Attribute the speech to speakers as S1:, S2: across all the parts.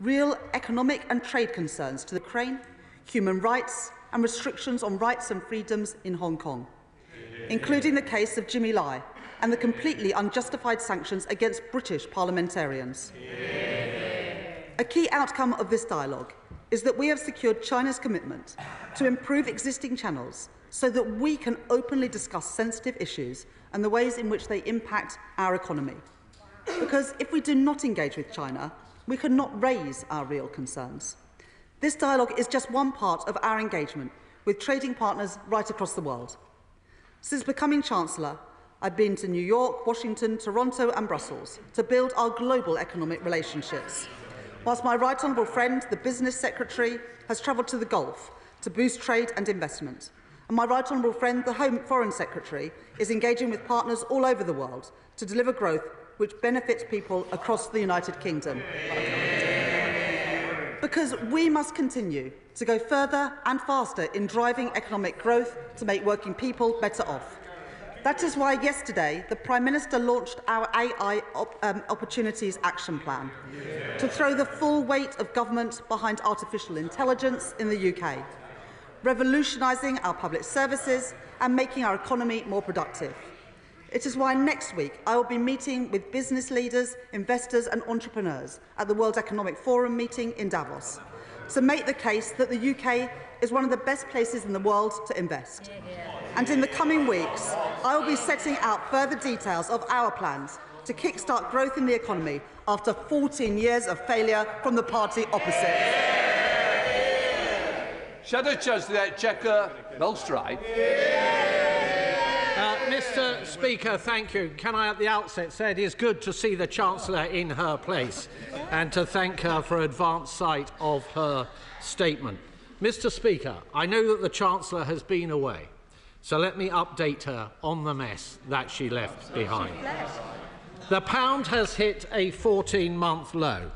S1: real economic and trade concerns to Ukraine, human rights and restrictions on rights and freedoms in Hong Kong, including the case of Jimmy Lai and the completely unjustified sanctions against British parliamentarians. A key outcome of this dialogue is that we have secured China's commitment to improve existing channels so that we can openly discuss sensitive issues and the ways in which they impact our economy. Because if we do not engage with China, we cannot raise our real concerns. This dialogue is just one part of our engagement with trading partners right across the world. Since becoming Chancellor, I've been to New York, Washington, Toronto and Brussels to build our global economic relationships, whilst my Right Honourable friend, the Business Secretary, has travelled to the Gulf to boost trade and investment. And my Right Honourable friend, the Home Foreign Secretary, is engaging with partners all over the world to deliver growth which benefits people across the United Kingdom. Because we must continue to go further and faster in driving economic growth to make working people better off. That is why yesterday the Prime Minister launched our AI Opportunities Action Plan to throw the full weight of government behind artificial intelligence in the UK, revolutionising our public services and making our economy more productive. It is why next week I will be meeting with business leaders, investors and entrepreneurs at the World Economic Forum meeting in Davos to make the case that the UK is one of the best places in the world to invest. And in the coming weeks, I will be setting out further details of our plans to kickstart growth in the economy after 14 years of failure from the party opposite.
S2: Mr. Speaker, thank you. Can I at the outset say it is good to see the Chancellor in her place and to thank her for advance sight of her statement. Mr. Speaker, I know that the Chancellor has been away, so let me update her on the mess that she left behind. The pound has hit a 14-month low.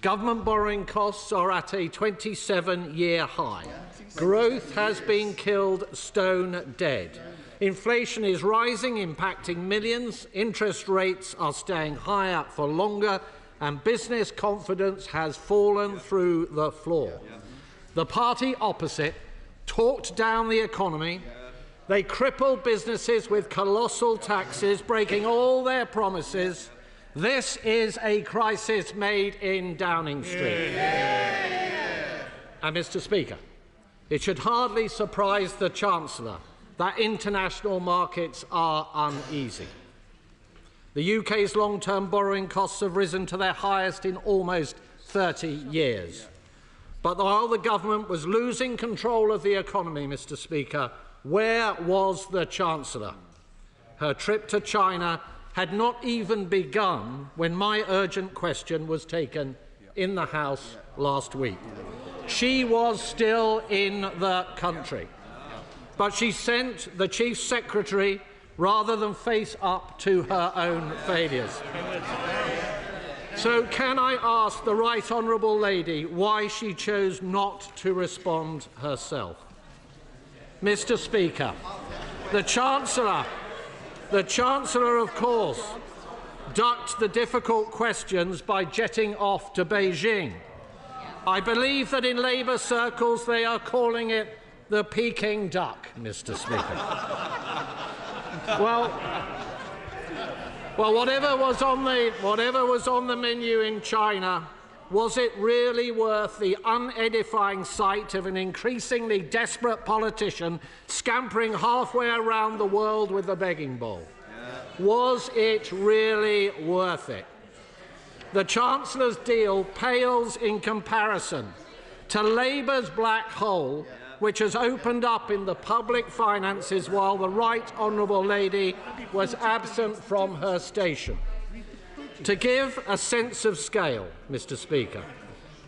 S2: Government borrowing costs are at a 27-year high. Growth has been killed stone dead. Inflation is rising, impacting millions. Interest rates are staying higher for longer, and business confidence has fallen through the floor. The party opposite talked down the economy. They crippled businesses with colossal taxes, breaking all their promises. This is a crisis made in Downing Street. And, Mr. Speaker, it should hardly surprise the Chancellor that international markets are uneasy. The UK's long-term borrowing costs have risen to their highest in almost 30 years. But while the government was losing control of the economy, Mr. Speaker, where was the Chancellor? Her trip to China had not even begun when my urgent question was taken in the House last week. She was still in the country. But she sent the Chief Secretary rather than face up to her own failures. So can I ask the Right Honourable Lady why she chose not to respond herself? Mr. Speaker, the Chancellor, of course, ducked the difficult questions by jetting off to Beijing. I believe that in Labour circles they are calling it the Peking duck, Mr. Speaker. Well, whatever was on the menu in China, was it really worth the unedifying sight of an increasingly desperate politician scampering halfway around the world with a begging bowl? Was it really worth it? The Chancellor's deal pales in comparison to Labour's black hole, which has opened up in the public finances while the Right Honourable Lady was absent from her station. To give a sense of scale, Mr. Speaker,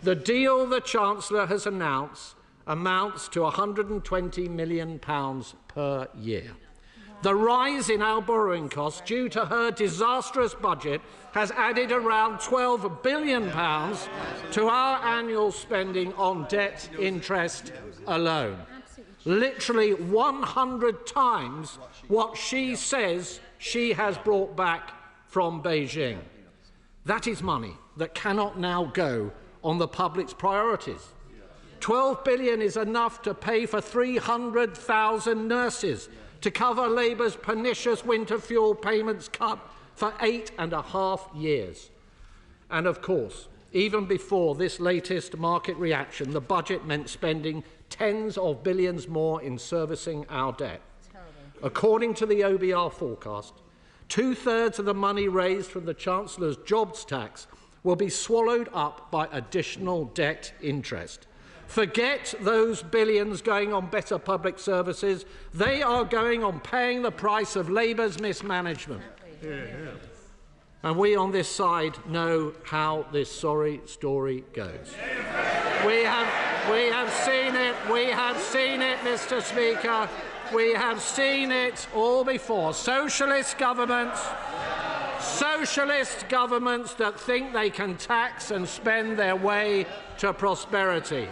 S2: the deal the Chancellor has announced amounts to £120 million per year. The rise in our borrowing costs due to her disastrous budget has added around £12 billion to our annual spending on debt interest alone. Literally 100 times what she says she has brought back from Beijing. That is money that cannot now go on the public's priorities. 12 billion is enough to pay for 300,000 nurses, to cover Labour's pernicious winter fuel payments cut for 8.5 years. And of course, even before this latest market reaction, the budget meant spending tens of billions more in servicing our debt. According to the OBR forecast, 2/3 of the money raised from the Chancellor's jobs tax will be swallowed up by additional debt interest. Forget those billions going on better public services. They are going on paying the price of Labour's mismanagement. And we on this side know how this sorry story goes. We have seen it, Mr. Speaker. We have seen it all before. Socialist governments that think they can tax and spend their way to prosperity.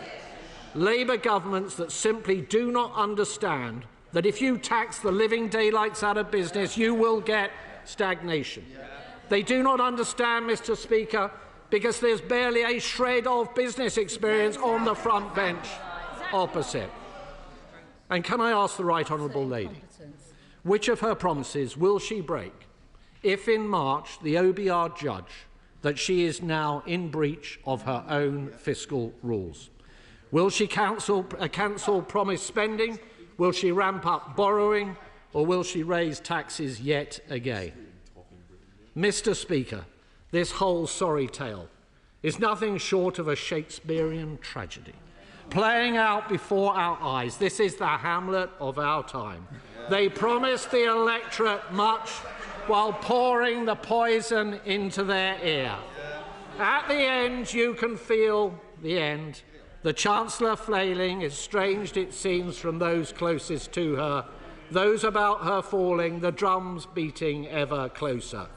S2: Labour governments that simply do not understand that if you tax the living daylights out of business, you will get stagnation. They do not understand, Mr. Speaker, because there's barely a shred of business experience on the front bench opposite. And can I ask the Right Honourable Lady, which of her promises will she break if in March the OBR judge that she is now in breach of her own fiscal rules? Will she cancel promised spending? Will she ramp up borrowing? Or will she raise taxes yet again? Mr. Speaker, this whole sorry tale is nothing short of a Shakespearean tragedy, playing out before our eyes. This is the Hamlet of our time. They promised the electorate much while pouring the poison into their ear. At the end, you can feel the end. The Chancellor flailing, estranged it seems from those closest to her, those about her falling, the drums beating ever closer.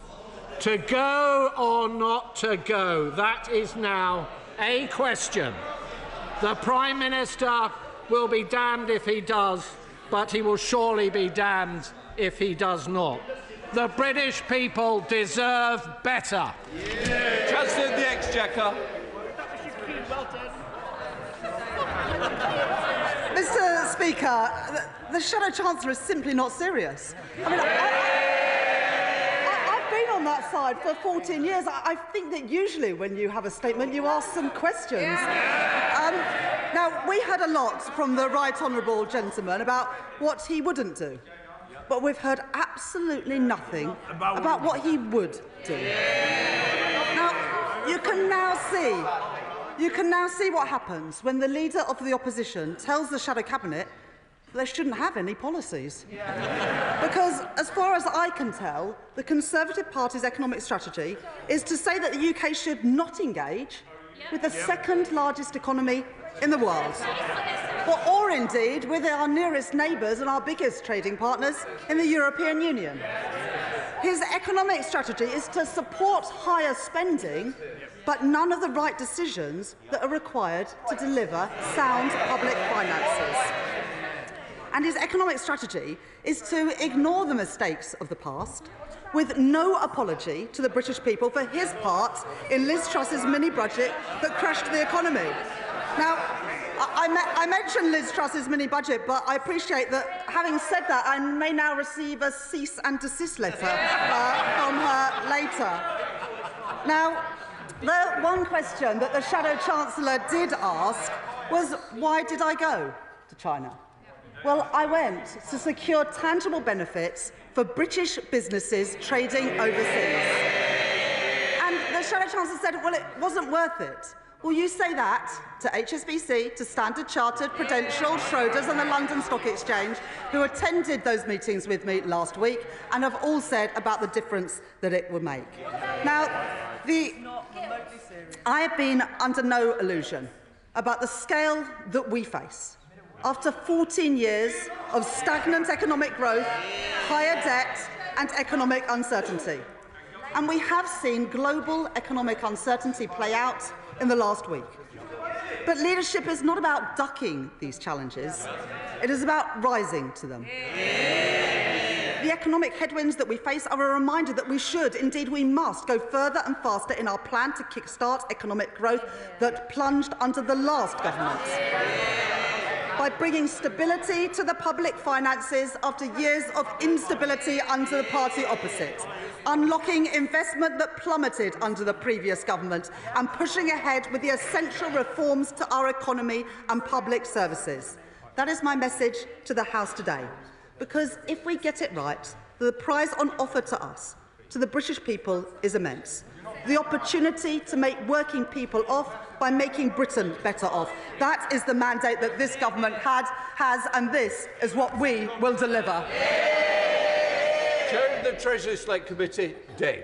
S2: To go or not to go, that is now a question. The Prime Minister will be damned if he does, but he will surely be damned if he does not. The British people deserve better.
S3: Yeah. Chancellor of the Exchequer.
S1: Mr. Speaker, the Shadow Chancellor is simply not serious. I mean, I've been on that side for 14 years. I think that usually when you have a statement, you ask some questions. Now, we heard a lot from the Right Honourable gentleman about what he wouldn't do. But we've heard absolutely nothing about what he would do. Now, you can now see what happens when the Leader of the Opposition tells the Shadow Cabinet that they shouldn't have any policies. Because, as far as I can tell, the Conservative Party's economic strategy is to say that the UK should not engage with the second largest economy in the world. Or indeed with our nearest neighbours and our biggest trading partners in the European Union. His economic strategy is to support higher spending, but none of the right decisions that are required to deliver sound public finances. And his economic strategy is to ignore the mistakes of the past, with no apology to the British people for his part in Liz Truss's mini-budget that crashed the economy. Now, I mentioned Liz Truss's mini-budget, but I appreciate that, having said that, I may now receive a cease and desist letter from her later. Now, the one question that the Shadow Chancellor did ask was, why did I go to China? Well, I went to secure tangible benefits for British businesses trading overseas. And the Shadow Chancellor said, well, it wasn't worth it. Well, you say that to HSBC, to Standard Chartered, Prudential, Schroders and the London Stock Exchange, who attended those meetings with me last week and have all said about the difference that it would make. Now, I have been under no illusion about the scale that we face after 14 years of stagnant economic growth, higher debt and economic uncertainty. And we have seen global economic uncertainty play out in the last week. But leadership is not about ducking these challenges. It is about rising to them. The The economic headwinds that we face are a reminder that we should, indeed we must, go further and faster in our plan to kick-start economic growth that plunged under the last government. By bringing stability to the public finances after years of instability under the party opposite, unlocking investment that plummeted under the previous government, and pushing ahead with the essential reforms to our economy and public services. That is my message to the House today, because if we get it right, the prize on offer to us, to the British people, is immense. The opportunity to make working people off by making Britain better off. That is the mandate that this government has, and this is what we will deliver.
S3: Chair of the Treasury Select Committee, Dane.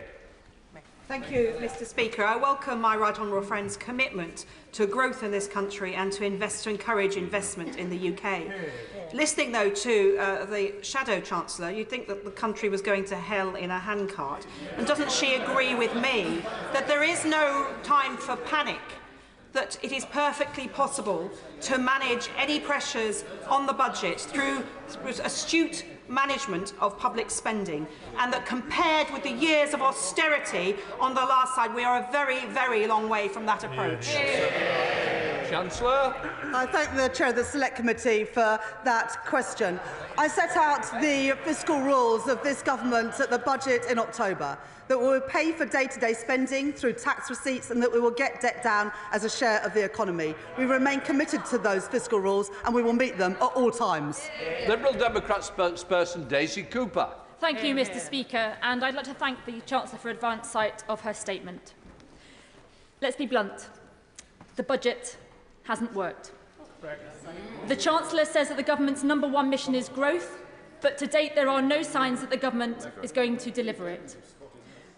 S4: Thank you, Mr. Speaker. I welcome my right honourable friend's commitment to growth in this country and to encourage investment in the UK. Listening, though, to the Shadow Chancellor, you'd think that the country was going to hell in a handcart. And doesn't she agree with me that there is no time for panic, that it is perfectly possible to manage any pressures on the budget through astute management of public spending, and that compared with the years of austerity on the last side, we are a very, very long way from that approach?
S3: Chancellor.
S1: I thank the Chair of the Select Committee for that question. I set out the fiscal rules of this government at the budget in October, that we will pay for day-to-day spending through tax receipts and that we will get debt down as a share of the economy. We remain committed to those fiscal rules and we will meet them at all times.
S3: Liberal Democrat spokesperson Daisy Cooper.
S5: Thank you, Mr. Speaker, and I'd like to thank the Chancellor for advance sight of her statement. Let's be blunt. The budget hasn't worked. The Chancellor says that the government's #1 mission is growth, but to date there are no signs that the government is going to deliver it.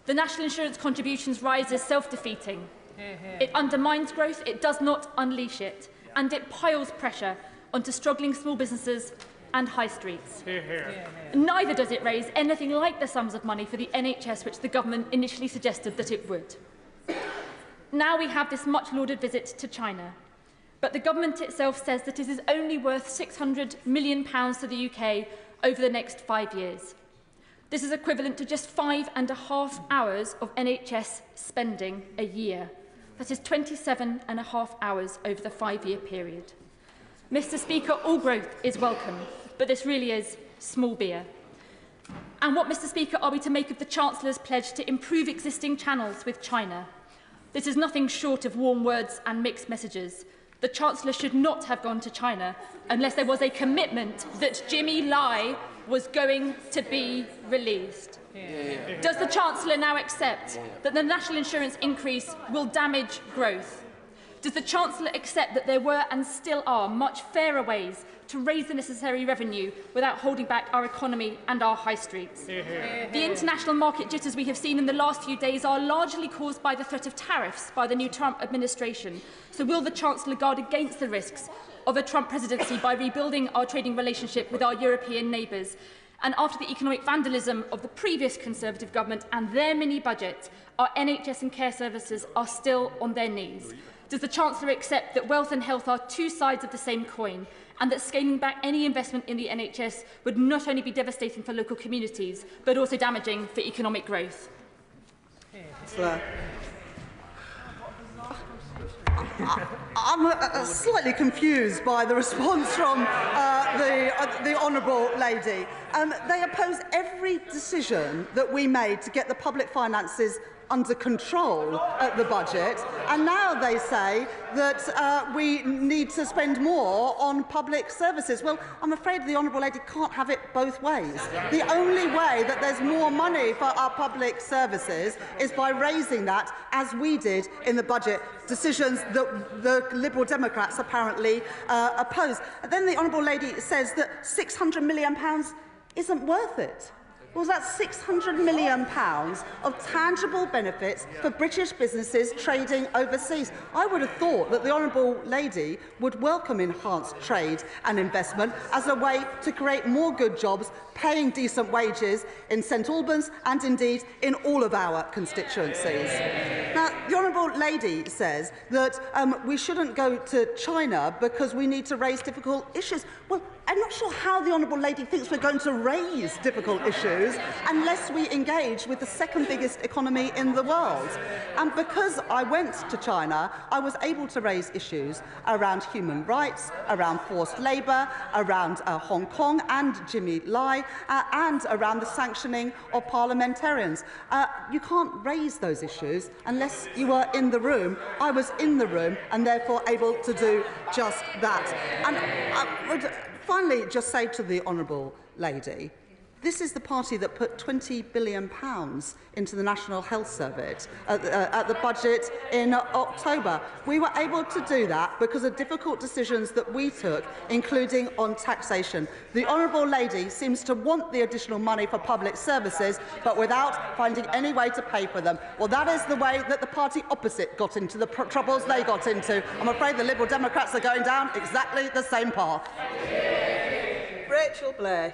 S5: The national insurance contributions rise is self-defeating. It undermines growth, it does not unleash it, and it piles pressure onto struggling small businesses and high streets. Neither does it raise anything like the sums of money for the NHS which the government initially suggested that it would. Now we have this much-lauded visit to China, but the government itself says that it is only worth £600 million to the UK over the next 5 years. This is equivalent to just 5.5 hours of NHS spending a year. That is 27.5 hours over the 5-year period. Mr. Speaker, all growth is welcome, but this really is small beer. And what, Mr. Speaker, are we to make of the Chancellor's pledge to improve existing channels with China? This is nothing short of warm words and mixed messages. The Chancellor should not have gone to China unless there was a commitment that Jimmy Lai was going to be released. Does the Chancellor now accept that the national insurance increase will damage growth? Does the Chancellor accept that there were and still are much fairer ways to raise the necessary revenue without holding back our economy and our high streets? The international market jitters we have seen in the last few days are largely caused by the threat of tariffs by the new Trump administration. So will the Chancellor guard against the risks of a Trump presidency by rebuilding our trading relationship with our European neighbours? And after the economic vandalism of the previous Conservative government and their mini-budget, our NHS and care services are still on their knees. Does the Chancellor accept that wealth and health are two sides of the same coin, and that scaling back any investment in the NHS would not only be devastating for local communities, but also damaging for economic growth?
S1: I'm slightly confused by the response from the Honourable Lady. They oppose every decision that we made to get the public finances under control at the budget, and now they say that we need to spend more on public services. Well, I'm afraid the Honourable Lady can't have it both ways. The only way that there's more money for our public services is by raising that, as we did in the budget, decisions that the Liberal Democrats apparently oppose. And then the Honourable Lady says that £600 million isn't worth it. Well, that's £600 million of tangible benefits for British businesses trading overseas. I would have thought that the Honourable Lady would welcome enhanced trade and investment as a way to create more good jobs, paying decent wages in St Albans and indeed in all of our constituencies. Now, the Honourable Lady says that we shouldn't go to China because we need to raise difficult issues. Well, I'm not sure how the Honourable Lady thinks we're going to raise difficult issues unless we engage with the second biggest economy in the world. And because I went to China, I was able to raise issues around human rights, around forced labour, around Hong Kong and Jimmy Lai, and around the sanctioning of parliamentarians. You can't raise those issues unless you were in the room. I was in the room and therefore able to do just that. And I would finally just say to the Honourable Lady, this is the party that put £20 billion into the National Health Service at the budget in October. We were able to do that because of difficult decisions that we took, including on taxation. The Honourable Lady seems to want the additional money for public services, but without finding any way to pay for them. Well, that is the way that the party opposite got into the troubles they got into. I'm afraid the Liberal Democrats are going down exactly the same path.
S4: Rachel Blake.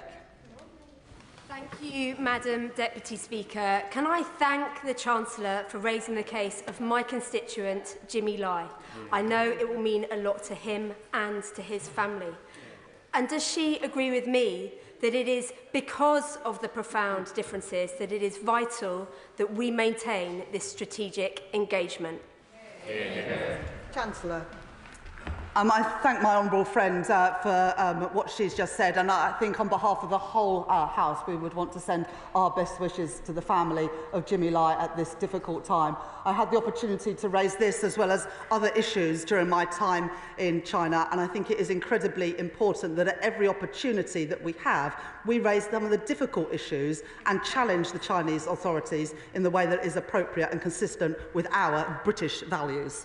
S6: Thank you, Madam Deputy Speaker. Can I thank the Chancellor for raising the case of my constituent, Jimmy Lai? I know it will mean a lot to him and to his family. And does she agree with me that it is because of the profound differences that it is vital that we maintain this strategic engagement?
S4: Chancellor.
S1: I thank my honourable friend for what she's just said, and I think on behalf of the whole House we would want to send our best wishes to the family of Jimmy Lai at this difficult time. I had the opportunity to raise this as well as other issues during my time in China, and I think it is incredibly important that at every opportunity that we have, we raise some of the difficult issues and challenge the Chinese authorities in the way that is appropriate and consistent with our British values.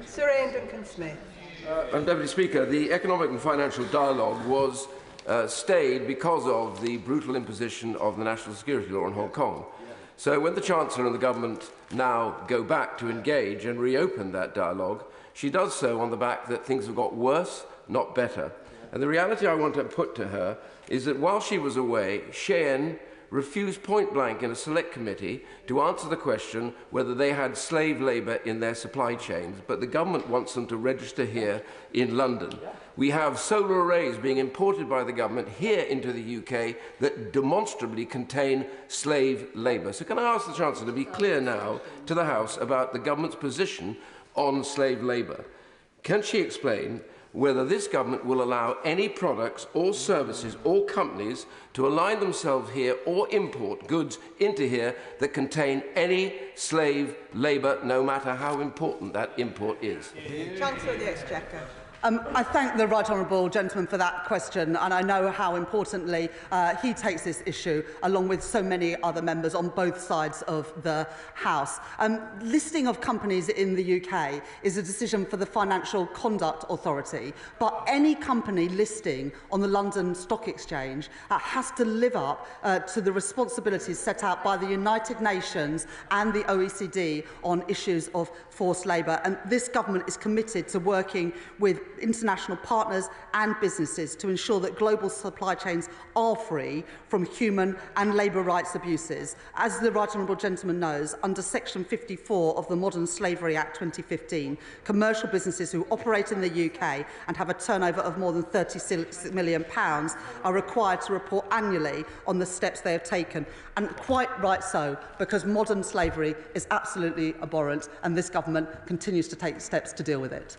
S4: Sir Ian Duncan-Smith.
S7: Madam Deputy Speaker, the economic and financial dialogue was stayed because of the brutal imposition of the national security law in Hong Kong. So when the Chancellor and the government now go back to engage and reopen that dialogue, she does so on the back that things have got worse, not better. And the reality I want to put to her is that while she was away, Shein refused point blank in a select committee to answer the question whether they had slave labour in their supply chains, but the government wants them to register here in London. We have solar arrays being imported by the government here into the UK that demonstrably contain slave labour. So can I ask the Chancellor to be clear now to the House about the government's position on slave labour? Can she explain whether this government will allow any products or services or companies to align themselves here or import goods into here that contain any slave labour, no matter how important that import is?
S4: Chancellor of the Exchequer.
S1: I thank the right honourable gentleman for that question, and I know how importantly he takes this issue, along with so many other members on both sides of the House. Listing of companies in the UK is a decision for the Financial Conduct Authority, but any company listing on the London Stock Exchange has to live up to the responsibilities set out by the United Nations and the OECD on issues of forced labour, and this government is committed to working with international partners and businesses to ensure that global supply chains are free from human and labour rights abuses. As the right honourable gentleman knows, under Section 54 of the Modern Slavery Act 2015, commercial businesses who operate in the UK and have a turnover of more than £36 million are required to report annually on the steps they have taken, and quite right so, because modern slavery is absolutely abhorrent and this government continues to take steps to deal with it.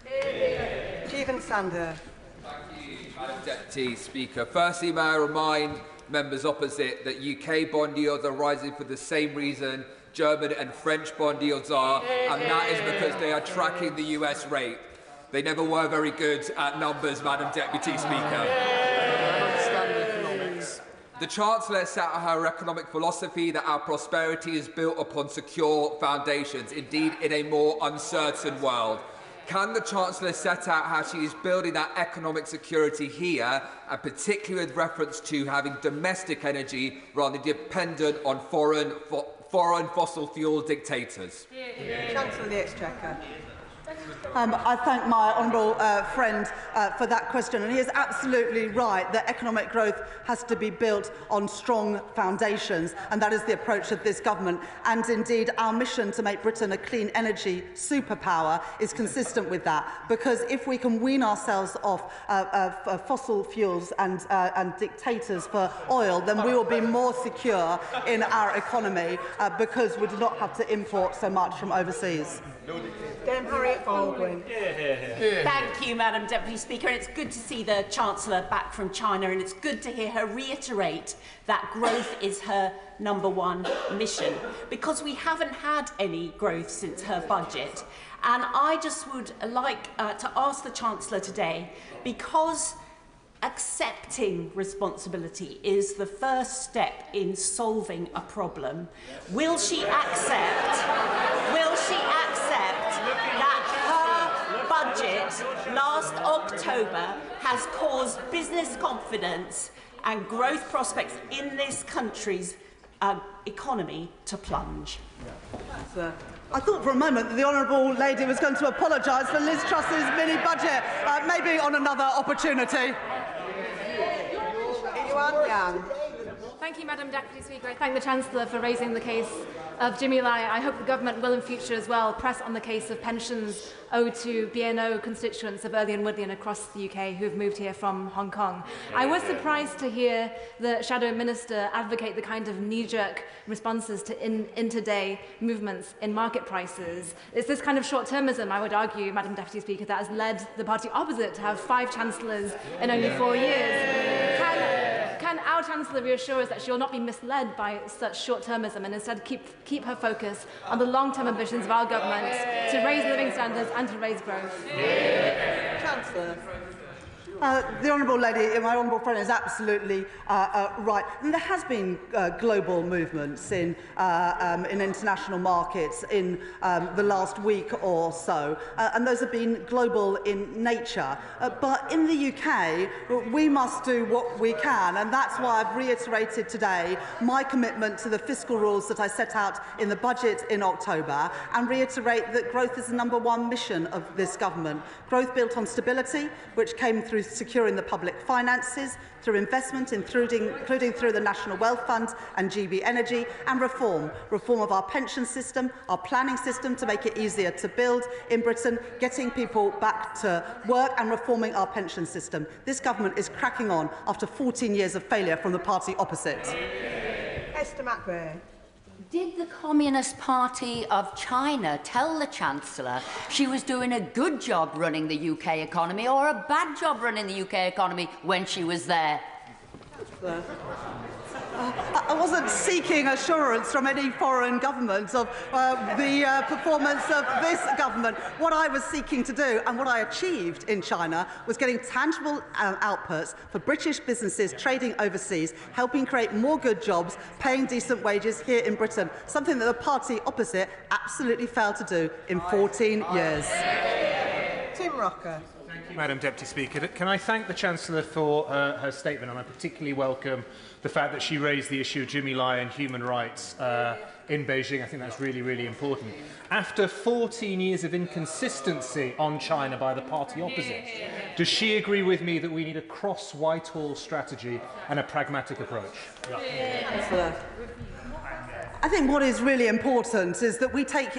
S4: Stephen Sander.
S8: Thank you, Madam Deputy Speaker. Firstly, may I remind members opposite that UK bond yields are rising for the same reason German and French bond yields are, and that is because they are tracking the US rate. They never were very good at numbers, Madam Deputy Speaker. The Chancellor set out her economic philosophy that our prosperity is built upon secure foundations, indeed in a more uncertain world. Can the Chancellor set out how she is building that economic security here, and particularly with reference to having domestic energy rather than dependent on foreign fossil fuel dictators?
S4: Chancellor of the Exchequer.
S1: I thank my honourable friend for that question, and he is absolutely right that economic growth has to be built on strong foundations, and that is the approach of this government. And indeed, our mission to make Britain a clean energy superpower is consistent with that, because if we can wean ourselves off fossil fuels and dictators for oil, then we will be more secure in our economy because we do not have to import so much from overseas.
S4: Harriet Baldwin.
S9: Thank you, Madam Deputy Speaker. And it's good to see the Chancellor back from China, and it's good to hear her reiterate that growth is her #1 mission, because we haven't had any growth since her budget. And I just would like to ask the Chancellor today, because accepting responsibility is the first step in solving a problem, will she accept that her budget last October has caused business confidence and growth prospects in this country's economy to plunge?
S1: I thought for a moment that the honourable lady was going to apologise for Liz Truss's mini-budget, maybe on another opportunity.
S5: Thank you, Madam Deputy Speaker. I thank the Chancellor for raising the case of Jimmy Lai. I hope the government will in future as well press on the case of pensions owed to BNO constituents of Early and Woodley across the UK who have moved here from Hong Kong. I was surprised to hear the Shadow Minister advocate the kind of knee-jerk responses to intraday movements in market prices. It's this kind of short-termism, I would argue, Madam Deputy Speaker, that has led the party opposite to have 5 chancellors in only 4 years. Can our Chancellor reassure us that she will not be misled by such short-termism and instead keep her focus on the long-term ambitions of our government to raise living standards and to raise growth?
S4: Chancellor.
S1: The honourable lady, my honourable friend, is absolutely right. And there has been global movements in international markets in the last week or so, and those have been global in nature. But in the UK, we must do what we can, and that's why I've reiterated today my commitment to the fiscal rules that I set out in the budget in October, and reiterate that growth is the #1 mission of this government. Growth built on stability, which came through securing the public finances, through investment, including through the National Wealth Fund and GB Energy, and reform of our pension system, our planning system to make it easier to build in Britain, getting people back to work, and reforming our pension system. This government is cracking on after 14 years of failure from the party opposite.
S4: Esther McVeigh.
S10: Did the Communist Party of China tell the Chancellor she was doing a good job running the UK economy or a bad job running the UK economy when she was there?
S1: I wasn't seeking assurance from any foreign government of the performance of this government. What I was seeking to do, and what I achieved in China, was getting tangible outputs for British businesses trading overseas, helping create more good jobs, paying decent wages here in Britain, something that the party opposite absolutely failed to do in 14 years.
S4: Tim Rocker.
S11: Thank you, Madam Deputy Speaker. Can I thank the Chancellor for her statement, and I particularly welcome the fact that she raised the issue of Jimmy Lai and human rights in Beijing. I think that's really, really important. After 14 years of inconsistency on China by the party opposite, does she agree with me that we need a cross-Whitehall strategy and a pragmatic approach?
S1: Yeah. I think what is really important is that we take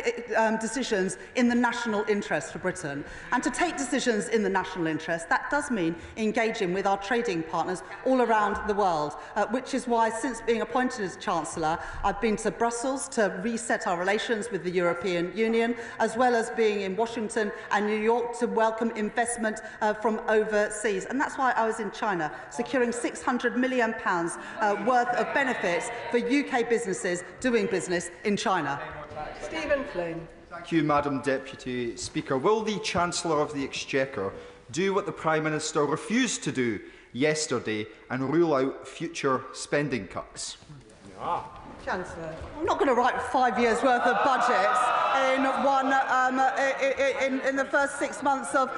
S1: decisions in the national interest for Britain. And to take decisions in the national interest, that does mean engaging with our trading partners all around the world, which is why, since being appointed as Chancellor, I've been to Brussels to reset our relations with the European Union, as well as being in Washington and New York to welcome investment from overseas. And that's why I was in China, securing £600 million worth of benefits for UK businesses doing business in China.
S4: Stephen Flynn.
S12: Thank you, Madam Deputy Speaker. Will the Chancellor of the Exchequer do what the Prime Minister refused to do yesterday and rule out future spending cuts?
S4: Chancellor.
S1: I'm not going to write 5 years' worth of budgets in the first 6 months of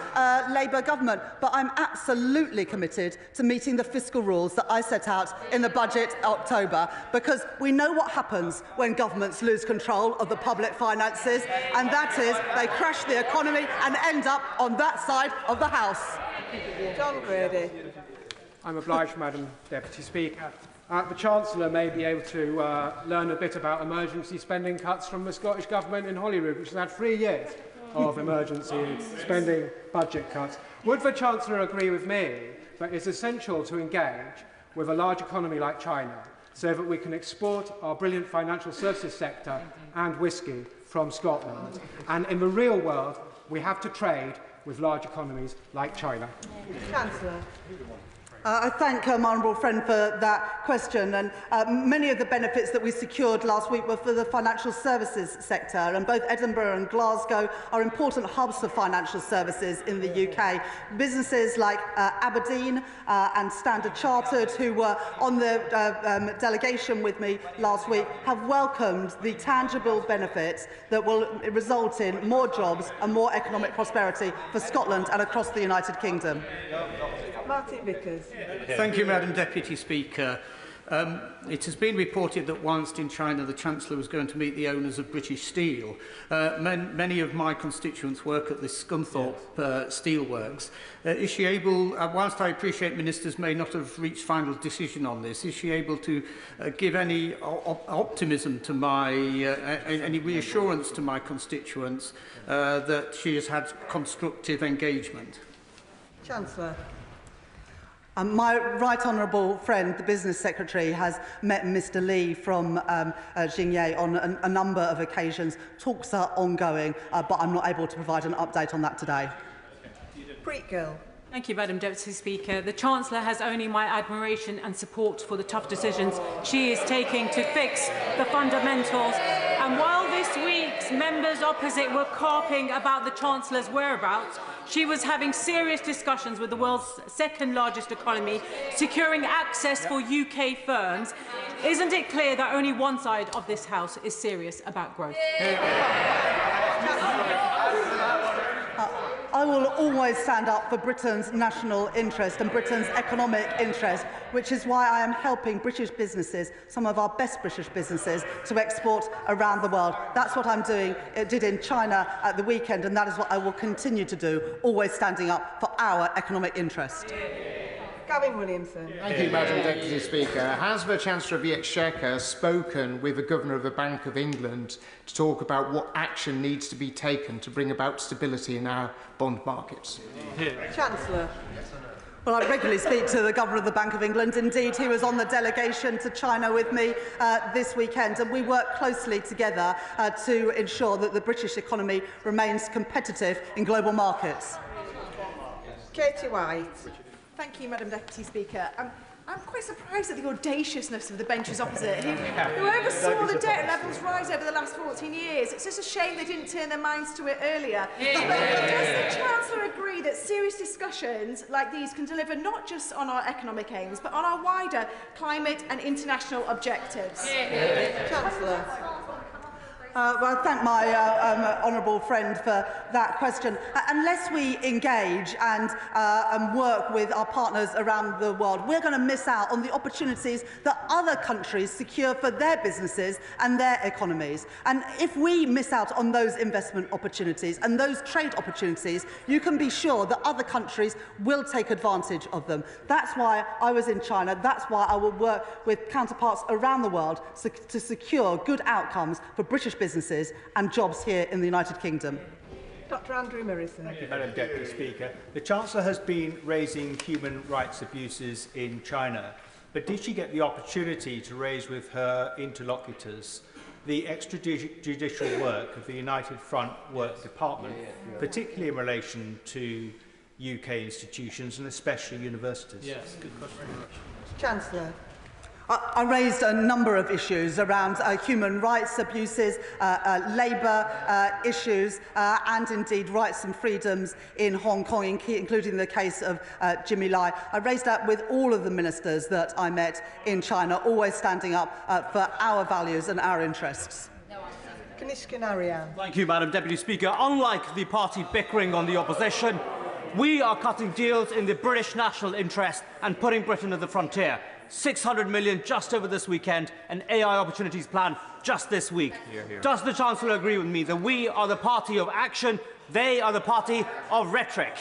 S1: Labour government, but I'm absolutely committed to meeting the fiscal rules that I set out in the budget October, because we know what happens when governments lose control of the public finances, and that is they crash the economy and end up on that side of the House.
S4: John Grady.
S13: I'm obliged, Madam Deputy Speaker. The Chancellor may be able to learn a bit about emergency spending cuts from the Scottish Government in Holyrood, which has had 3 years of emergency spending budget cuts. Would the Chancellor agree with me that it's essential to engage with a large economy like China so that we can export our brilliant financial services sector and whisky from Scotland? And in the real world, we have to trade with large economies like China.
S4: Chancellor.
S1: I thank my honourable friend for that question, and many of the benefits that we secured last week were for the financial services sector, and both Edinburgh and Glasgow are important hubs for financial services in the UK. Businesses like Aberdeen and Standard Chartered, who were on the delegation with me last week, have welcomed the tangible benefits that will result in more jobs and more economic prosperity for Scotland and across the United Kingdom.
S4: Martin Vickers.
S14: Thank you, Madam Deputy Speaker. It has been reported that whilst in China the Chancellor was going to meet the owners of British Steel. Many of my constituents work at the Scunthorpe Steelworks. Is she able, whilst I appreciate ministers may not have reached final decision on this, is she able to give any optimism to my, any reassurance to my constituents that she has had constructive engagement?
S4: Chancellor.
S1: My right honourable friend, the Business Secretary, has met Mr Lee from Xingye on a number of occasions. Talks are ongoing, but I'm not able to provide an update on that today.
S4: Preet Gill.
S15: Thank you, Madam Deputy Speaker. The Chancellor has only my admiration and support for the tough decisions she is taking to fix the fundamentals. And while this week's members opposite were carping about the Chancellor's whereabouts, she was having serious discussions with the world's second largest economy, securing access for UK firms. Isn't it clear that only one side of this House is serious about growth?
S1: I will always stand up for Britain's national interest and Britain's economic interest, which is why I am helping British businesses, some of our best British businesses, to export around the world. That's what I'm doing, did in China at the weekend, and that is what I will continue to do, always standing up for our economic interest.
S4: Gavin Williamson.
S16: Thank you, Madam Deputy Speaker. Has the Chancellor of the Exchequer spoken with the Governor of the Bank of England to talk about what action needs to be taken to bring about stability in our bond markets?
S4: Chancellor.
S1: Well, I regularly speak to the Governor of the Bank of England. Indeed, he was on the delegation to China with me this weekend, and we work closely together to ensure that the British economy remains competitive in global markets.
S4: Katie White.
S17: Thank you, Madam Deputy Speaker. I'm quite surprised at the audaciousness of the benches opposite, who oversaw the debt levels rise over the last 14 years. It's just a shame they didn't turn their minds to it earlier. But does the Chancellor agree that serious discussions like these can deliver not just on our economic aims, but on our wider climate and international objectives?
S4: Chancellor.
S1: Well, I thank my honourable friend for that question. Unless we engage and work with our partners around the world, we're going to miss out on the opportunities that other countries secure for their businesses and their economies. And if we miss out on those investment opportunities and those trade opportunities, you can be sure that other countries will take advantage of them. That's why I was in China. That's why I will work with counterparts around the world to secure good outcomes for British businesses and jobs here in the United Kingdom.
S4: Dr Andrew Morrison.
S11: Thank you, Madam Deputy Speaker. The Chancellor has been raising human rights abuses in China, but did she get the opportunity to raise with her interlocutors the extrajudicial work of the United Front Work Department, particularly in relation to UK institutions and especially universities?
S4: Yes, good question. Chancellor.
S1: I raised a number of issues around human rights abuses, labour issues, and indeed rights and freedoms in Hong Kong, including the case of Jimmy Lai. I raised that with all of the ministers that I met in China, always standing up for our values and our interests.
S18: Thank you, Madam Deputy Speaker. Unlike the party bickering on the opposition, we are cutting deals in the British national interest and putting Britain at the frontier. 600 million just over this weekend, an AI opportunities plan just this week. Hear, hear. Does the Chancellor agree with me that we are the party of action, they are the party of rhetoric?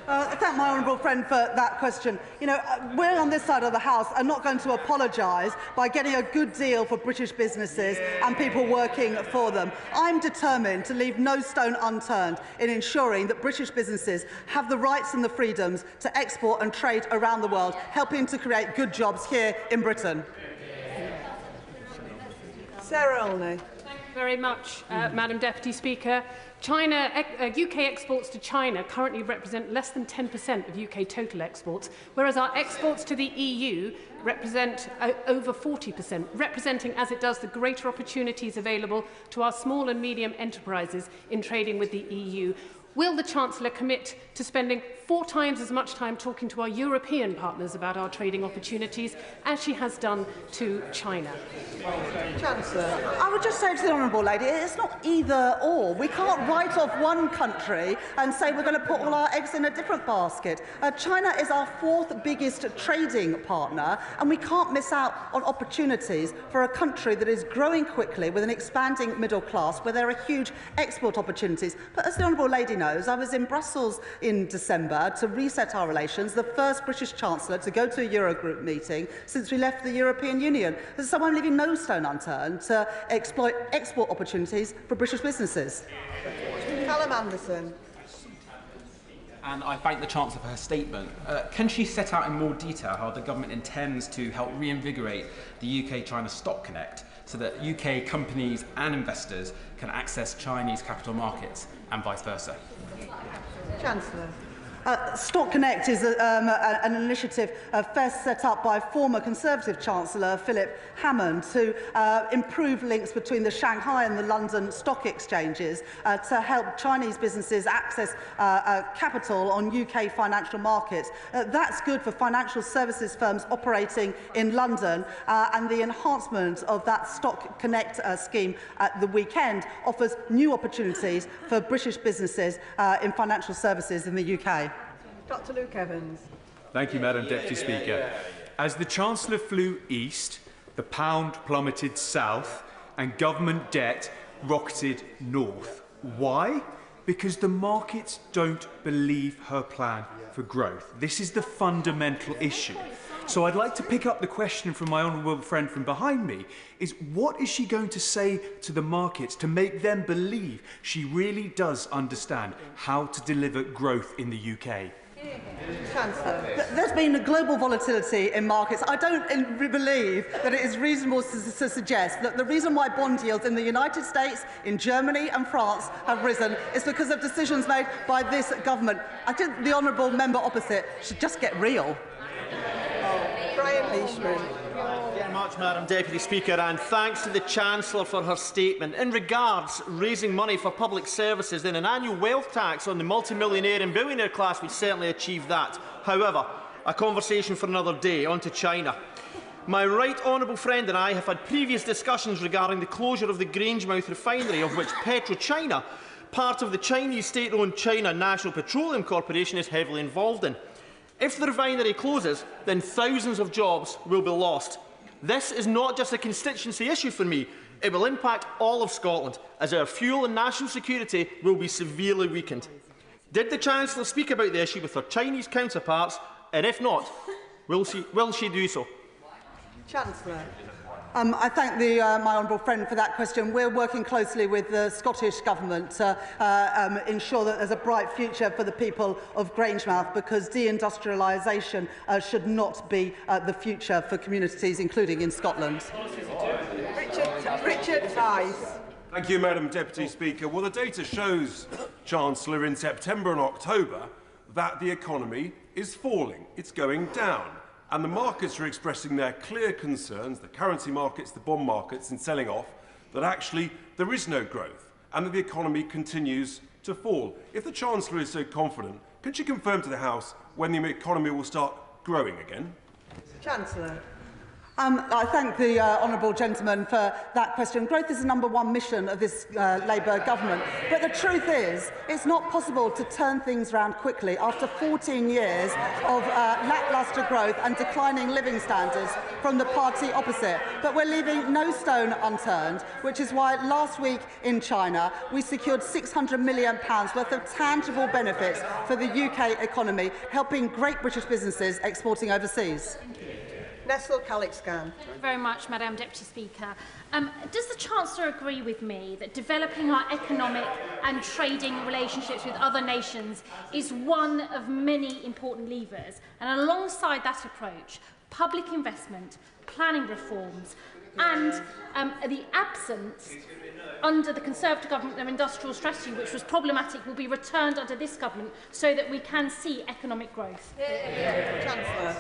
S1: I thank my honourable friend for that question. You know, we're on this side of the House are not going to apologise by getting a good deal for British businesses and people working for them. I'm determined to leave no stone unturned in ensuring that British businesses have the rights and the freedoms to export and trade around the world, helping to create good jobs here in Britain.
S17: Sarah Olney.
S19: Thank you very much, Madam Deputy Speaker. UK exports to China currently represent less than 10% of UK total exports, whereas our exports to the EU represent over 40%, representing as it does the greater opportunities available to our small and medium enterprises in trading with the EU. Will the Chancellor commit to spending 4 times as much time talking to our European partners about our trading opportunities as she has done to China?
S1: Chancellor, I would just say to the honourable lady, it's not either or. We can't write off one country and say we're going to put all our eggs in a different basket. China is our 4th biggest trading partner, and we can't miss out on opportunities for a country that is growing quickly with an expanding middle class, where there are huge export opportunities. But as the honourable lady knows, I was in Brussels in December to reset our relations, the first British Chancellor to go to a Eurogroup meeting since we left the European Union. So I'm leaving no stone unturned to exploit export opportunities for British businesses.
S17: Callum Anderson.
S20: And I thank the Chancellor for her statement. Can she set out in more detail how the government intends to help reinvigorate the UK-China Stock Connect so that UK companies and investors can access Chinese capital markets and vice versa?
S1: Chancellor. Stock Connect is an initiative first set up by former Conservative Chancellor Philip Hammond to improve links between the Shanghai and the London stock exchanges to help Chinese businesses access capital on UK financial markets. That's good for financial services firms operating in London, and the enhancement of that Stock Connect scheme at the weekend offers new opportunities for British businesses in financial services in the UK.
S17: Dr. Luke Evans.
S21: Thank you, Madam Deputy Speaker. As the Chancellor flew east, the pound plummeted south and government debt rocketed north. Why? Because the markets don't believe her plan for growth. This is the fundamental issue. So I'd like to pick up the question from my honourable friend from behind me, is what is she going to say to the markets to make them believe she really does understand how to deliver growth in the UK?
S1: Chancellor. There's been a global volatility in markets. I don't believe that it is reasonable to suggest that the reason why bond yields in the United States, in Germany and France have risen is because of decisions made by this government. I think the honourable member opposite should just get real.
S17: Brian Leishman.
S18: Thank you very much, Madam Deputy Speaker, and thanks to the Chancellor for her statement. In regards raising money for public services, then an annual wealth tax on the multimillionaire and billionaire class would certainly achieve that. However, a conversation for another day. On to China. My right honourable friend and I have had previous discussions regarding the closure of the Grangemouth refinery, of which PetroChina, part of the Chinese state-owned China National Petroleum Corporation, is heavily involved in. If the refinery closes, then thousands of jobs will be lost. This is not just a constituency issue for me. It will impact all of Scotland, as our fuel and national security will be severely weakened. Did the Chancellor speak about the issue with her Chinese counterparts? And if not, will she do so?
S17: Chancellor.
S1: I thank my honourable friend for that question. We're working closely with the Scottish Government to ensure that there's a bright future for the people of Grangemouth, because deindustrialisation should not be the future for communities, including in Scotland.
S17: Richard Vice.
S22: Thank you, Madam Deputy Speaker. Well, the data shows, Chancellor, in September and October that the economy is falling. It's going down. and the markets are expressing their clear concerns, the currency markets, the bond markets, in selling off, that actually there is no growth and that the economy continues to fall. If the Chancellor is so confident, can she confirm to the House when the economy will start growing again?
S1: Chancellor. I thank the honourable gentleman for that question. Growth is the #1 mission of this Labour government. But the truth is, it's not possible to turn things around quickly after 14 years of lacklustre growth and declining living standards from the party opposite. But we're leaving no stone unturned, which is why last week in China we secured £600 million worth of tangible benefits for the UK economy, helping great British businesses exporting overseas.
S2: Nestle Calix-Scan.
S5: Thank you very much, Madam Deputy Speaker. Does the Chancellor agree with me that developing our economic and trading relationships with other nations is one of many important levers? And alongside that approach, public investment, planning reforms, and the absence under the Conservative government of industrial strategy, which was problematic, will be returned under this government so that we can see economic growth.
S2: Chancellor.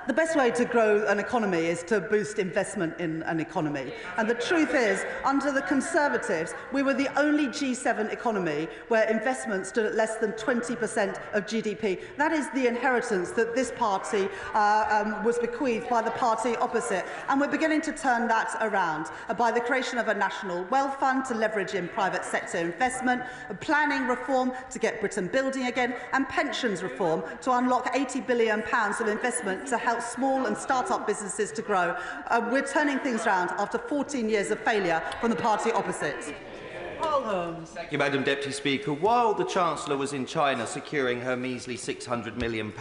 S1: The best way to grow an economy is to boost investment in an economy. And the truth is, under the Conservatives, we were the only G7 economy where investment stood at less than 20% of GDP. That is the inheritance that this party was bequeathed by the party opposite. And we're beginning to turn that around by the creation of a national wealth fund to leverage in private sector investment, planning reform to get Britain building again, and pensions reform to unlock £80 billion of investment to help small and start-up businesses to grow. We're turning things around after 14 years of failure from the party opposite.
S2: Paul Holmes.
S3: Thank you, Madam Deputy Speaker. While the Chancellor was in China securing her measly £600 million,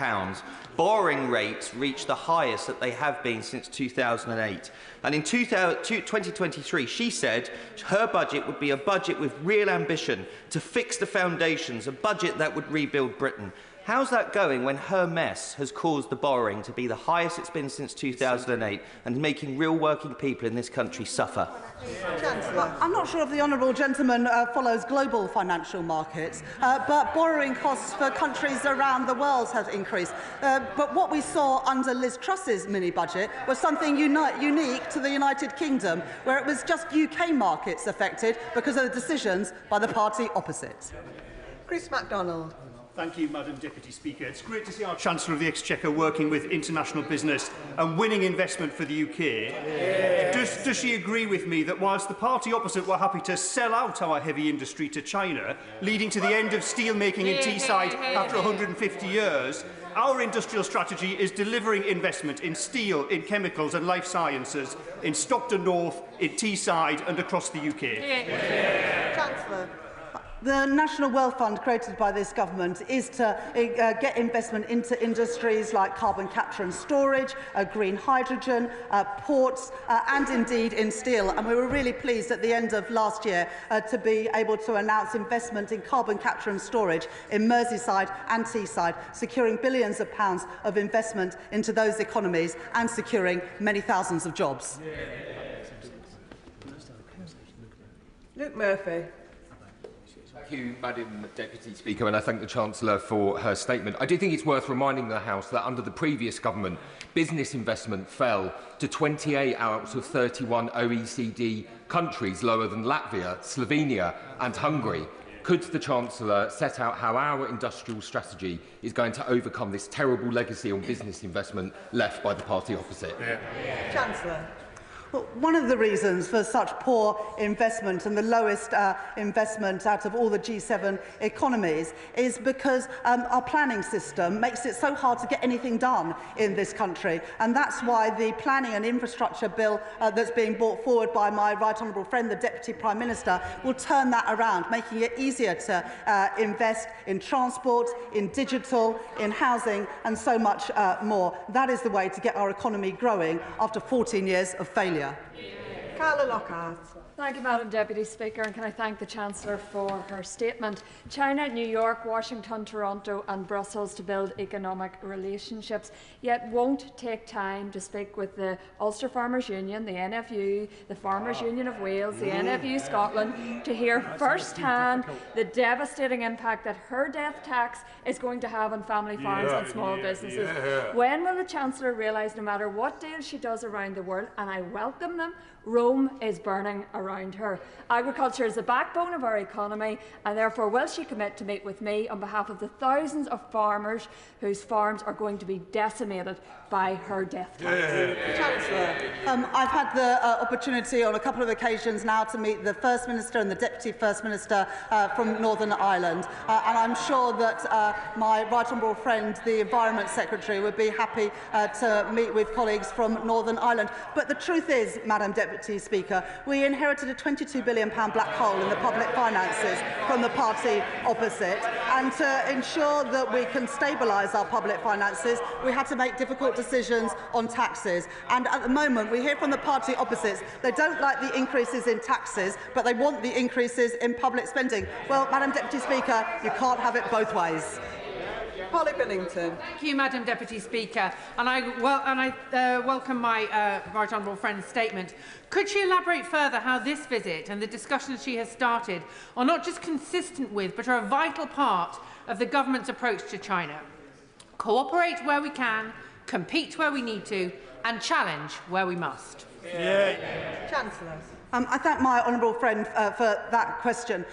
S3: borrowing rates reached the highest that they have been since 2008. And in 2023, she said her budget would be a budget with real ambition to fix the foundations, a budget that would rebuild Britain. How's that going when her mess has caused the borrowing to be the highest it's been since 2008 and making real working people in this country suffer?
S1: Well, I'm not sure if the honourable gentleman follows global financial markets, but borrowing costs for countries around the world have increased. But what we saw under Liz Truss's mini-budget was something unique to the United Kingdom, where it was just UK markets affected because of the decisions by the party opposite.
S2: Chris MacDonald.
S23: Thank you, Madam Deputy Speaker. It's great to see our Chancellor of the Exchequer working with international business and winning investment for the UK. Does she agree with me that whilst the party opposite were happy to sell out our heavy industry to China, leading to the end of steelmaking in Teesside after 150 years, our industrial strategy is delivering investment in steel, in chemicals and life sciences, in Stockton North, in Teesside and across the UK?
S2: Chancellor.
S1: The National Wealth Fund created by this government is to get investment into industries like carbon capture and storage, green hydrogen, ports, and indeed in steel. And we were really pleased at the end of last year to be able to announce investment in carbon capture and storage in Merseyside and Teesside, securing billions of pounds of investment into those economies and securing many thousands of jobs.
S2: Luke Murphy.
S24: Thank you, Madam Deputy Speaker, and I thank the Chancellor for her statement. I do think it's worth reminding the House that under the previous government, business investment fell to 28 out of 31 OECD countries, lower than Latvia, Slovenia and Hungary. Could the Chancellor set out how our industrial strategy is going to overcome this terrible legacy on business investment left by the party opposite?
S2: Chancellor.
S1: Well, one of the reasons for such poor investment and the lowest investment out of all the G7 economies is because our planning system makes it so hard to get anything done in this country. And that's why the planning and infrastructure bill that's being brought forward by my right honourable friend, the Deputy Prime Minister, will turn that around, making it easier to invest in transport, in digital, in housing and so much more. That is the way to get our economy growing after 14 years of failure.
S2: Carla Lockhart.
S6: Thank you, Madam Deputy Speaker, and can I thank the Chancellor for her statement. China, New York, Washington, Toronto and Brussels to build economic relationships, yet won't take time to speak with the Ulster Farmers Union, the NFU, the Farmers Union of Wales, the NFU Scotland, to hear first-hand the devastating impact that her death tax is going to have on family farms and small businesses. When will the Chancellor realise no matter what deals she does around the world, and I welcome them, Rome is burning around her. Agriculture is the backbone of our economy, and therefore will she commit to meet with me on behalf of the thousands of farmers whose farms are going to be decimated by her death tax?
S2: Chancellor.
S1: I've had the opportunity on a couple of occasions now to meet the First Minister and the Deputy First Minister from Northern Ireland, and I'm sure that my right honourable friend, the Environment Secretary, would be happy to meet with colleagues from Northern Ireland. But the truth is, Madam Deputy Speaker, we inherited a £22 billion black hole in the public finances from the party opposite, and to ensure that we can stabilise our public finances, we had to make difficult decisions on taxes. And at the moment, we hear from the party opposites they don't like the increases in taxes, but they want the increases in public spending. Well, Madam Deputy Speaker, you can't have it both ways.
S2: Polly Billington.
S15: Thank you, Madam Deputy Speaker, and I welcome my right honourable friend's statement. Could she elaborate further how this visit and the discussions she has started are not just consistent with, but are a vital part of the government's approach to China? Cooperate where we can, compete where we need to, and challenge where we must.
S2: Chancellor.
S1: I thank my honourable friend for that question.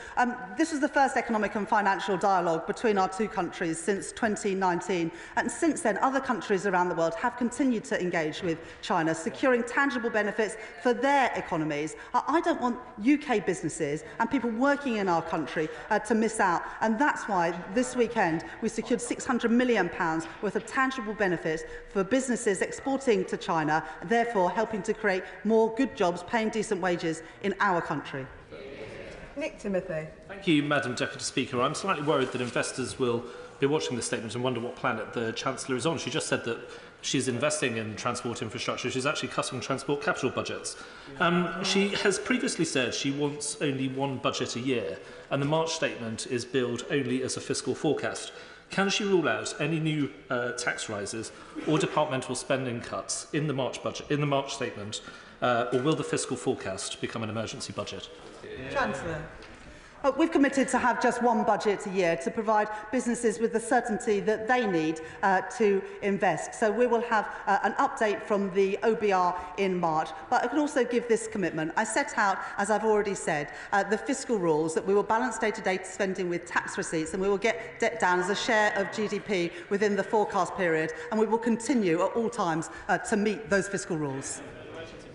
S1: This was the first economic and financial dialogue between our two countries since 2019, and since then other countries around the world have continued to engage with China, securing tangible benefits for their economies. I don't want UK businesses and people working in our country to miss out, and that's why this weekend we secured £600 million worth of tangible benefits for businesses exporting to China, therefore helping to create more good jobs, paying decent wages in our country.
S2: Nick Timothy.
S7: Thank you, Madam Deputy Speaker. I'm slightly worried that investors will be watching this statement and wonder what planet the Chancellor is on. She just said that she's investing in transport infrastructure. She's actually cutting transport capital budgets. She has previously said she wants only one budget a year, and the March statement is billed only as a fiscal forecast. Can she rule out any new tax rises or departmental spending cuts in the March budget, in the March statement, or will the fiscal forecast become an emergency budget?
S2: Chancellor.
S1: We've committed to have just one budget a year to provide businesses with the certainty that they need to invest. So we will have an update from the OBR in March. But I can also give this commitment. I set out, as I've already said, the fiscal rules that we will balance day-to-day spending with tax receipts, and we will get debt down as a share of GDP within the forecast period. And we will continue at all times to meet those fiscal rules.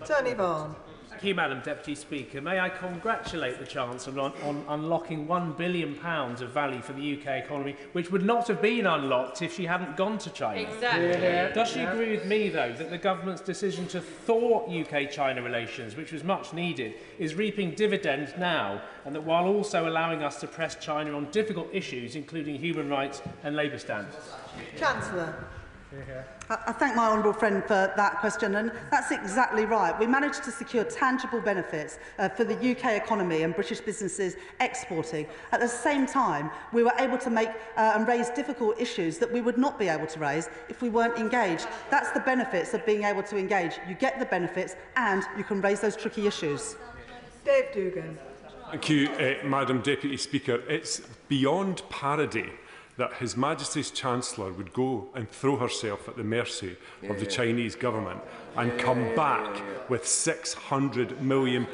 S2: Tony Vaughan.
S8: Thank you, Madam Deputy Speaker. May I congratulate the Chancellor on unlocking £1 billion of value for the UK economy, which would not have been unlocked if she hadn't gone to China.
S15: Exactly.
S8: Does she agree with me, though, that the government's decision to thaw UK-China relations, which was much needed, is reaping dividends now, and that while also allowing us to press China on difficult issues, including human rights and labour standards?
S2: Chancellor.
S1: I thank my honourable friend for that question, and that's exactly right. We managed to secure tangible benefits for the UK economy and British businesses exporting. At the same time, we were able to make and raise difficult issues that we would not be able to raise if we weren't engaged. That's the benefits of being able to engage. You get the benefits and you can raise those tricky issues.
S2: Dave Dugan.
S22: Thank you, Madam Deputy Speaker. It's beyond parody that His Majesty's Chancellor would go and throw herself at the mercy of the Chinese government and come back with £600 million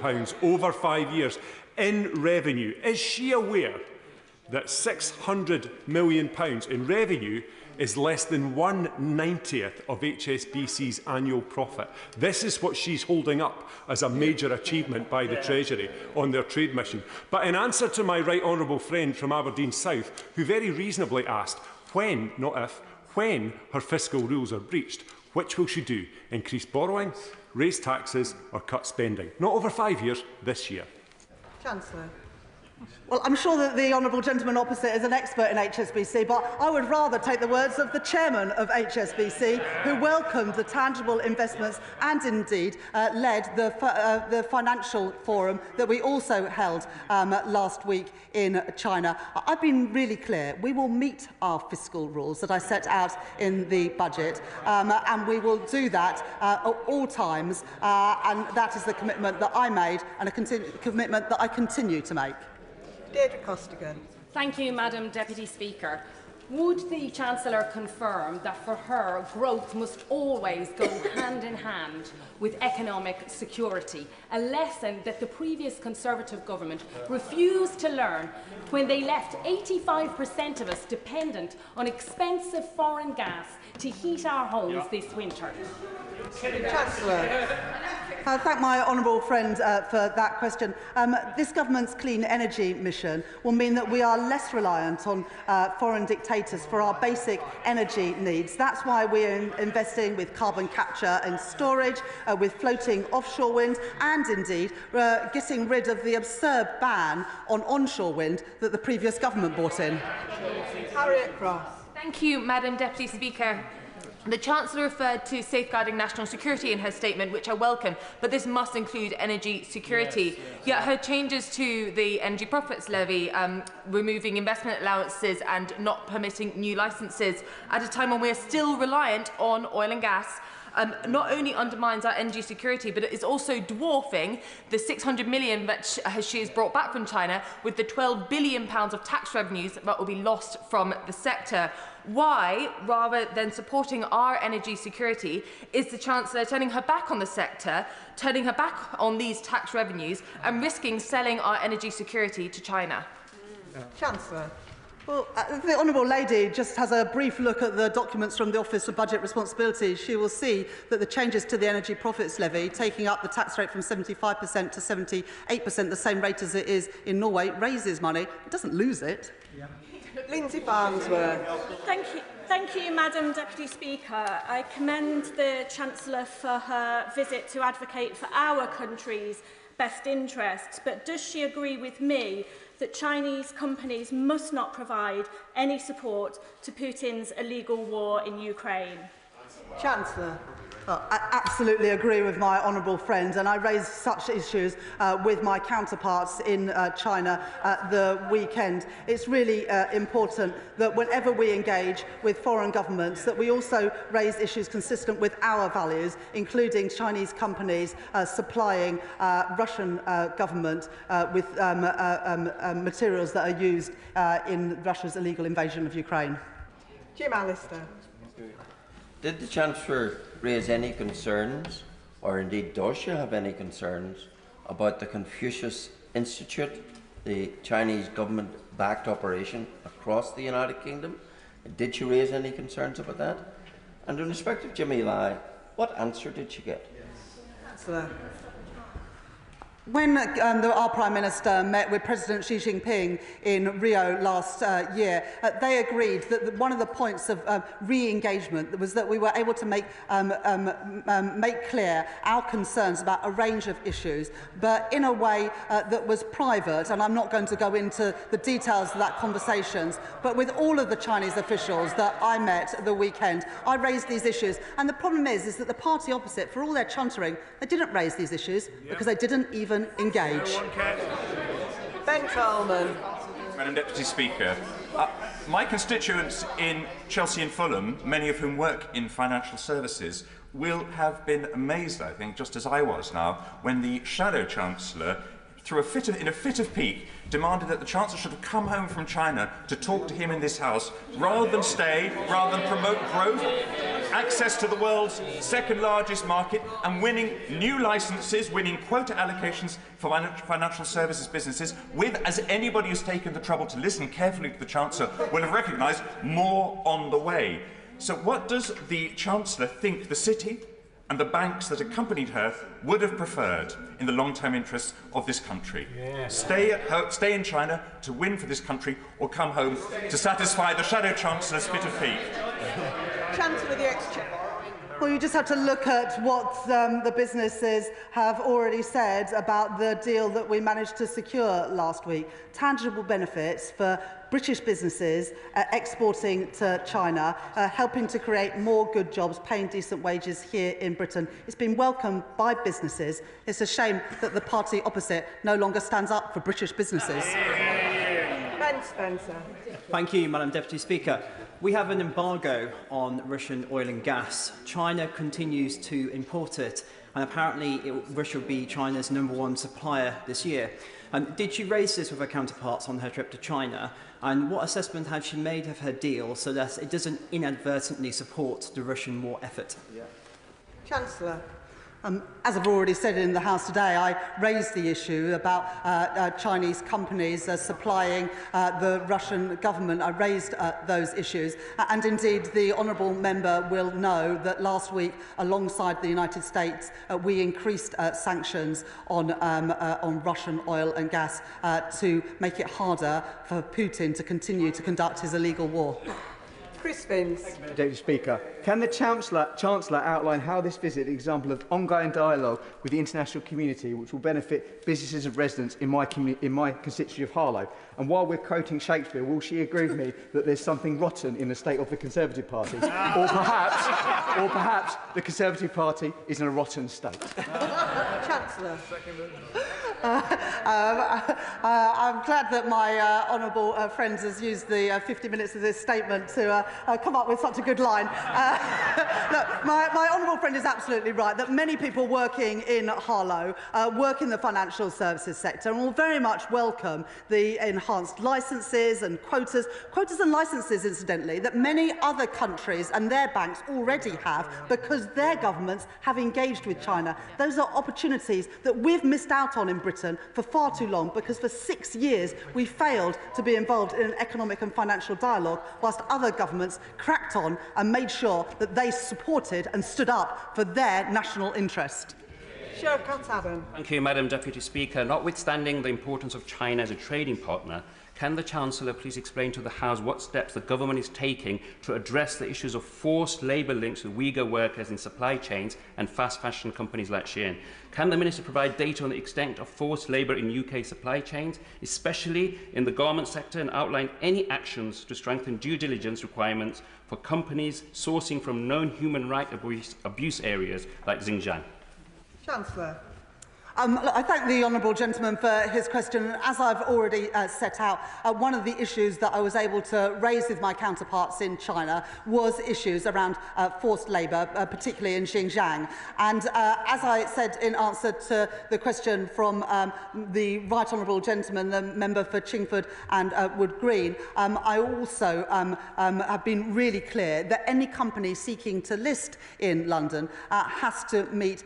S22: over 5 years in revenue. Is she aware that £600 million in revenue is less than 1/90th of HSBC's annual profit? This is what she's holding up as a major achievement by the Treasury on their trade mission. But in answer to my right honourable friend from Aberdeen South, who very reasonably asked when, not if, when her fiscal rules are breached, which will she do? Increase borrowing, raise taxes or cut spending? Not over 5 years, this year.
S2: Chancellor.
S1: Well, I'm sure that the honourable gentleman opposite is an expert in HSBC, but I would rather take the words of the chairman of HSBC, who welcomed the tangible investments and indeed led the financial forum that we also held last week in China. I've been really clear. We will meet our fiscal rules that I set out in the budget, and we will do that at all times, and that is the commitment that I made and a commitment that I continue to make.
S2: Deirdre Costigan.
S9: Thank you, Madam Deputy Speaker. Would the Chancellor confirm that for her, growth must always go hand in hand with economic security, a lesson that the previous Conservative government refused to learn when they left 85% of us dependent on expensive foreign gas to heat our homes this winter?
S2: Chancellor.
S1: I thank my honourable friend for that question. This government's clean energy mission will mean that we are less reliant on foreign dictators for our basic energy needs. That's why we're investing with carbon capture and storage, with floating offshore wind, and indeed getting rid of the absurd ban on onshore wind that the previous government brought in.
S2: Harriet Cross.
S10: Thank you, Madam Deputy Speaker. The Chancellor referred to safeguarding national security in her statement, which I welcome, but this must include energy security. Yet her changes to the energy profits levy, removing investment allowances and not permitting new licences at a time when we are still reliant on oil and gas, not only undermines our energy security, but it is also dwarfing the 600 million that she has brought back from China with the £12 billion of tax revenues that will be lost from the sector. Why, rather than supporting our energy security, is the Chancellor turning her back on the sector, turning her back on these tax revenues and risking selling our energy security to China?
S2: Chancellor.
S1: Well, the Honourable Lady just has a brief look at the documents from the Office for Budget Responsibility. She will see that the changes to the Energy Profits Levy, taking up the tax rate from 75% to 78%, the same rate as it is in Norway, raises money. It doesn't lose it.
S2: Yeah. Lindsay Farnsworth.
S12: Thank you, Madam Deputy Speaker. I commend the Chancellor for her visit to advocate for our country's best interests, but does she agree with me that Chinese companies must not provide any support to Putin's illegal war in Ukraine?
S2: Chancellor.
S1: I absolutely agree with my honourable friend, and I raised such issues with my counterparts in China at the weekend. It's really important that whenever we engage with foreign governments, that we also raise issues consistent with our values, including Chinese companies supplying Russian government with materials that are used in Russia's illegal invasion of Ukraine.
S2: Jim Allister.
S13: Did the Chancellor raise any concerns, or indeed does she have any concerns, about the Confucius Institute, the Chinese government-backed operation across the United Kingdom? Did she raise any concerns about that? And in respect of Jimmy Lai, what answer did she get?
S2: Chancellor.
S1: When our Prime Minister met with President Xi Jinping in Rio last year, they agreed that one of the points of re-engagement was that we were able to make clear our concerns about a range of issues, but in a way that was private, and I'm not going to go into the details of that conversations, but with all of the Chinese officials that I met at the weekend, I raised these issues. And the problem is that the party opposite, for all their chuntering, they didn't raise these issues because they didn't even engage.
S2: Ben Coleman.
S25: Madam Deputy Speaker, my constituents in Chelsea and Fulham, many of whom work in financial services, will have been amazed, I think, just as I was now, when the Shadow Chancellor, in a fit of pique, demanded that the Chancellor should have come home from China to talk to him in this House, rather than promote growth, access to the world's second largest market, and winning new licences, winning quota allocations for financial services businesses, with, as anybody who's taken the trouble to listen carefully to the Chancellor will have recognised, more on the way. So what does the Chancellor think the City and the banks that accompanied her would have preferred in the long-term interests of this country? Stay in China to win for this country, or come home to satisfy the Shadow Chancellor's fit of pique?
S2: Chancellor of the Exchequer.
S1: Well, you just have to look at what the businesses have already said about the deal that we managed to secure last week. Tangible benefits for British businesses exporting to China, helping to create more good jobs, paying decent wages here in Britain. It's been welcomed by businesses. It's a shame that the party opposite no longer stands up for British businesses.
S2: Ben Spencer.
S4: Thank you, Madam Deputy Speaker. We have an embargo on Russian oil and gas. China continues to import it, and apparently Russia will be China's #1 supplier this year. Did she raise this with her counterparts on her trip to China? And what assessment has she made of her deal so that it doesn't inadvertently support the Russian war effort?
S2: Chancellor.
S1: As I've already said in the House today, I raised the issue about Chinese companies supplying the Russian government. I raised those issues, and indeed the honourable member will know that last week, alongside the United States, we increased sanctions on Russian oil and gas to make it harder for Putin to continue to conduct his illegal war.
S2: Chris Vins.
S11: Deputy Speaker, can the Chancellor outline how this visit is an example of ongoing dialogue with the international community which will benefit businesses and residents in my constituency of Harlow? And while we're quoting Shakespeare, will she agree with me that there's something rotten in the state of the Conservative Party? or perhaps the Conservative Party is in a rotten state?
S2: Chancellor.
S1: I'm glad that my honourable friend has used the 50 minutes of this statement to come up with such a good line. Look, my honourable friend is absolutely right that many people working in Harlow work in the financial services sector and will very much welcome the enhanced licences and quotas and licences, incidentally, that many other countries and their banks already have because their governments have engaged with China. Those are opportunities that we've missed out on in Britain for far too long because for 6 years we failed to be involved in an economic and financial dialogue whilst other governments cracked on and made sure that they supported and stood up for their national interest.
S14: Thank you, Madam Deputy Speaker. Notwithstanding the importance of China as a trading partner, can the Chancellor please explain to the House what steps the government is taking to address the issues of forced labour links with Uyghur workers in supply chains and fast fashion companies like Shein? Can the Minister provide data on the extent of forced labour in UK supply chains, especially in the garment sector, and outline any actions to strengthen due diligence requirements for companies sourcing from known human rights abuse areas like Xinjiang?
S2: Chancellor.
S1: I thank the honourable gentleman for his question. As I've already set out, one of the issues that I was able to raise with my counterparts in China was issues around forced labour, particularly in Xinjiang. And as I said in answer to the question from the right honourable gentleman, the member for Chingford and Wood Green, I also have been really clear that any company seeking to list in London has to meet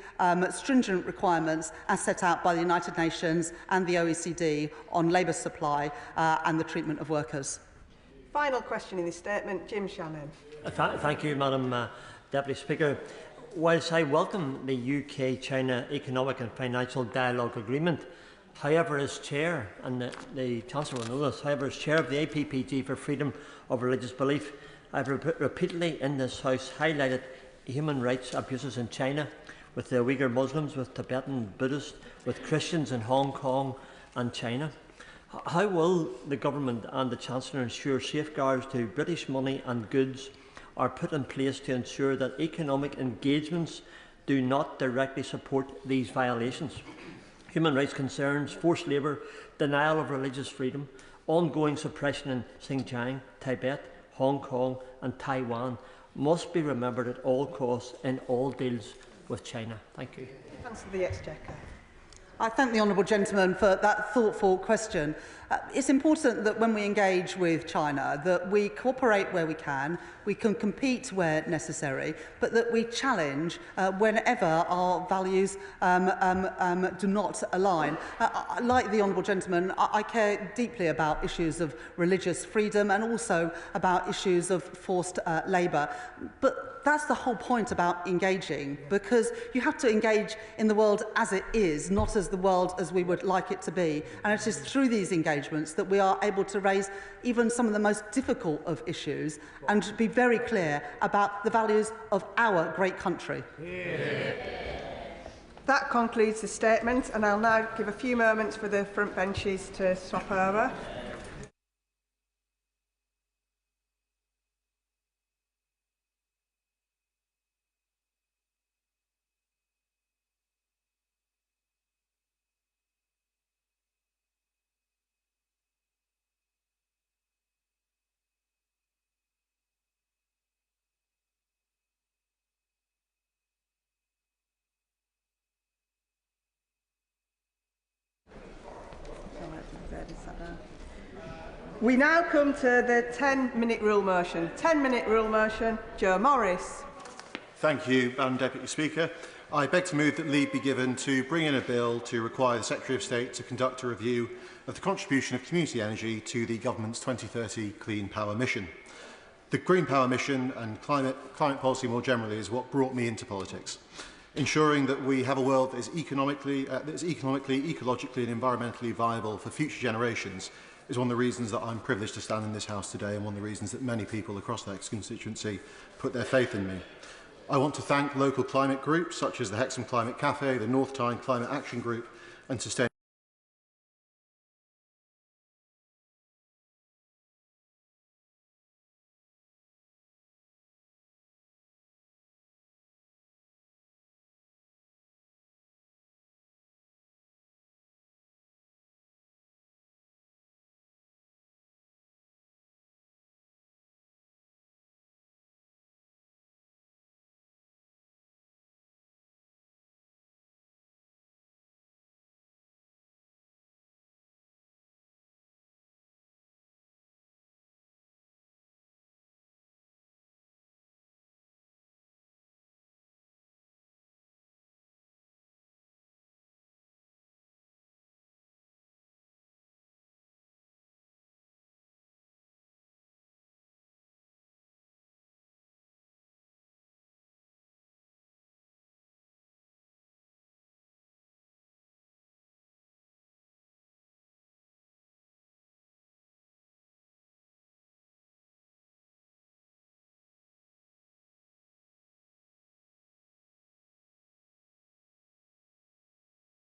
S1: stringent requirements as set out by the United Nations and the OECD on labour supply and the treatment of workers.
S2: Final question in this statement, Jim Shannon.
S16: Thank you, Madam Deputy Speaker. Whilst I welcome the UK-China Economic and Financial Dialogue Agreement, however, as Chair, and the Chancellor will know this, however, as Chair of the APPG for Freedom of Religious Belief, I have repeatedly in this House highlighted human rights abuses in China, with the Uyghur Muslims, with Tibetan Buddhists, with Christians in Hong Kong and China. How will the Government and the Chancellor ensure safeguards to British money and goods are put in place to ensure that economic engagements do not directly support these violations? Human rights concerns, forced labour, denial of religious freedom, ongoing suppression in Xinjiang, Tibet, Hong Kong and Taiwan must be remembered at all costs in all deals with China. Thank you.
S2: Answer the Exchequer.
S1: I thank the honourable gentleman for that thoughtful question. It's important that when we engage with China that we cooperate where we can compete where necessary, but that we challenge whenever our values do not align. Like the honourable gentleman, I care deeply about issues of religious freedom and also about issues of forced labour. But that's the whole point about engaging, because you have to engage in the world as it is, not as the world as we would like it to be. And it is through these engagements engagements that we are able to raise even some of the most difficult of issues and be very clear about the values of our great country.
S2: That concludes the statement, and I'll now give a few moments for the front benches to swap over. We now come to the 10-minute rule motion. 10-minute rule motion. Joe Morris.
S17: Thank you, Madam Deputy Speaker. I beg to move that leave be given to bring in a bill to require the Secretary of State to conduct a review of the contribution of community energy to the Government's 2030 Clean Power Mission. The Green Power Mission and climate policy more generally is what brought me into politics. Ensuring that we have a world that is economically, ecologically and environmentally viable for future generations is one of the reasons that I'm privileged to stand in this House today, and one of the reasons that many people across that constituency put their faith in me. I want to thank local climate groups such as the Hexham Climate Cafe, the North Tyne Climate Action Group and Sustain